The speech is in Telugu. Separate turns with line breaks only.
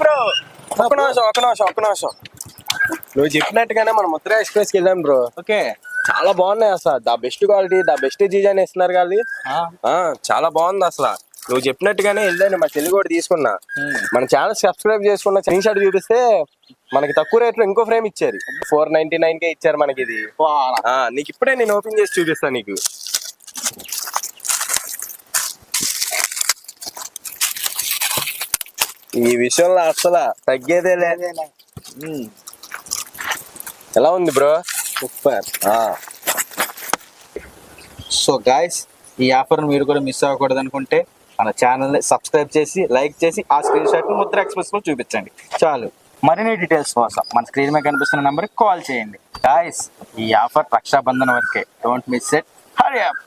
బ్రో ఒక నిమిషం నువ్వు చెప్పినట్టుగానే మన ముద్ర ఎక్స్ప్రెస్ కి వెళ్ళాం బ్రో.
ఓకే,
చాలా బాగున్నాయి అసలు. The best quality, the best design ఇస్తున్నారు కానీ చాలా బాగుంది అసలు. నువ్వు చెప్పినట్టుగానే వెళ్ళాను, మా చెల్లి కూడా తీసుకున్నా. మన ఛానల్ సబ్స్క్రైబ్ చేసుకున్న స్క్రీన్ షాట్ చూపిస్తే మనకి తక్కువ రేట్ లో ఇంకో ఫ్రేమ్ ఇచ్చారు. 499 కే ఇచ్చారు మనకి ఇది. నీకు ఇప్పుడే నేను ఓపెన్ చేసి చూపిస్తాను నీకు. ఈ విషయంలో అసలు తగ్గేదే లేదే. ఎలా ఉంది బ్రో?
సూపర్. సో గాయ్స్, ఈ ఆఫర్ మీరు కూడా మిస్ అవ్వకూడదు అనుకుంటే మన ఛానల్ని సబ్స్క్రైబ్ చేసి, లైక్ చేసి, ఆ స్క్రీన్ షాట్ ముద్ర ఎక్స్ప్రెస్ లో చూపించండి చాలు. మరిన్ని డీటెయిల్స్ కోసం మన స్క్రీన్ మీద కనిపిస్తున్న నెంబర్కి కాల్ చేయండి. గాయ్స్, ఈ ఆఫర్ రక్షాబంధన్ వరకే. Don't miss it. Hari up.